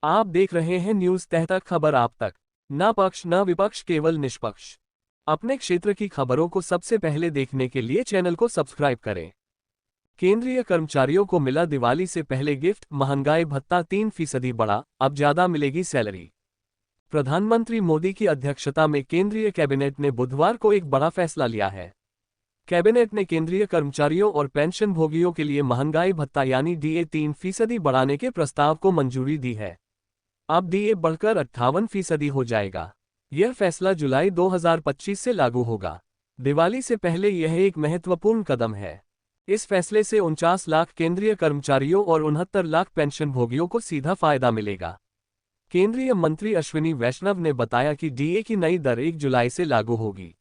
आप देख रहे हैं न्यूज तहत खबर आप तक। न पक्ष न विपक्ष, केवल निष्पक्ष। अपने क्षेत्र की खबरों को सबसे पहले देखने के लिए चैनल को सब्सक्राइब करें। केंद्रीय कर्मचारियों को मिला दिवाली से पहले गिफ्ट, महंगाई भत्ता 3% बढ़ा, अब ज्यादा मिलेगी सैलरी। प्रधानमंत्री मोदी की अध्यक्षता में केंद्रीय कैबिनेट ने बुधवार को एक बड़ा फैसला लिया है। कैबिनेट ने केंद्रीय कर्मचारियों और पेंशन भोगियों के लिए महंगाई भत्ता यानी डीए 3% बढ़ाने के प्रस्ताव को मंजूरी दी है। अब डीए बढ़कर 58% हो जाएगा। यह फैसला जुलाई 2025 से लागू होगा। दिवाली से पहले यह एक महत्वपूर्ण कदम है। इस फैसले से 49 लाख केंद्रीय कर्मचारियों और 69 लाख पेंशन भोगियों को सीधा फायदा मिलेगा। केंद्रीय मंत्री अश्विनी वैष्णव ने बताया कि डीए की नई दर 1 जुलाई से लागू होगी।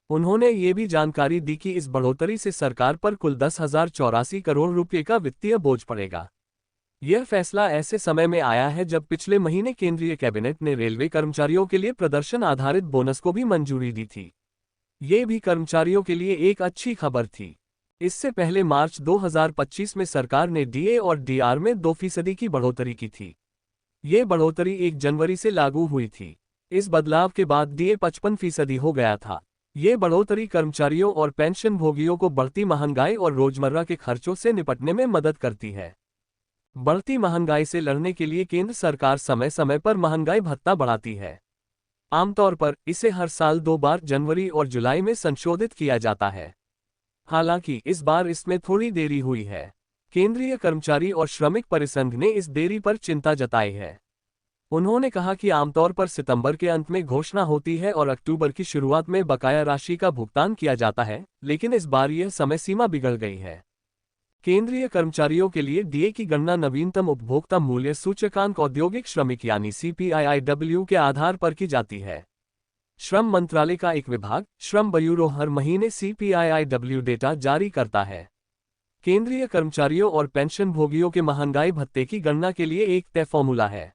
उन्होंने ये भी जानकारी दी कि इस बढ़ोतरी से सरकार पर कुल 10,084 करोड़ रुपये का वित्तीय बोझ पड़ेगा। यह फैसला ऐसे समय में आया है जब पिछले महीने केंद्रीय कैबिनेट ने रेलवे कर्मचारियों के लिए प्रदर्शन आधारित बोनस को भी मंजूरी दी थी। ये भी कर्मचारियों के लिए एक अच्छी खबर थी। इससे पहले मार्च 2025 में सरकार ने डीए और डीआर में 2% की बढ़ोतरी की थी। ये बढ़ोतरी 1 जनवरी से लागू हुई थी। इस बदलाव के बाद डीए 55% हो गया था। ये बढ़ोतरी कर्मचारियों और पेंशन भोगियों को बढ़ती महंगाई और रोजमर्रा के खर्चों से निपटने में मदद करती है। बढ़ती महंगाई से लड़ने के लिए केंद्र सरकार समय समय पर महंगाई भत्ता बढ़ाती है। आमतौर पर इसे हर साल 2 बार जनवरी और जुलाई में संशोधित किया जाता है। हालांकि इस बार इसमें थोड़ी देरी हुई है। केंद्रीय कर्मचारी और श्रमिक परिसंघ ने इस देरी पर चिंता जताई है। उन्होंने कहा कि आमतौर पर सितंबर के अंत में घोषणा होती है और अक्टूबर की शुरुआत में बकाया राशि का भुगतान किया जाता है, लेकिन इस बार यह समय सीमा बिगड़ गई है। केंद्रीय कर्मचारियों के लिए डीए की गणना नवीनतम उपभोक्ता मूल्य सूचकांक औद्योगिक श्रमिक यानी CPIIW के आधार पर की जाती है। श्रम मंत्रालय का एक विभाग, श्रम ब्यूरो, हर महीने CPIIW डेटा जारी करता है। केंद्रीय कर्मचारियों और पेंशन भोगियों के महंगाई भत्ते की गणना के लिए एक तय फॉर्मूला है।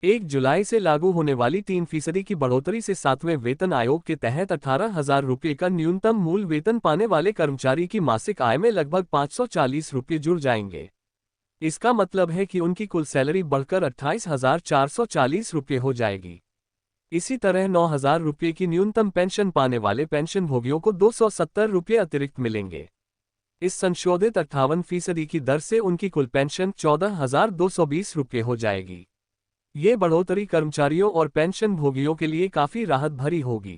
1 जुलाई से लागू होने वाली 3% की बढ़ोतरी से 7वें वेतन आयोग के तहत 18,000 रुपये का न्यूनतम मूल वेतन पाने वाले कर्मचारी की मासिक आय में लगभग 540 रुपये जुड़ जाएंगे। इसका मतलब है कि उनकी कुल सैलरी बढ़कर 28,440 रुपये हो जाएगी। इसी तरह 9,000 रुपये की न्यूनतम पेंशन पाने वाले पेंशन भोगियों को 270 रुपये अतिरिक्त मिलेंगे। इस संशोधित 58% की दर से उनकी कुल पेंशन 14,220 रुपये हो जाएगी। ये बढ़ोतरी कर्मचारियों और पेंशन भोगियों के लिए काफी राहत भरी होगी।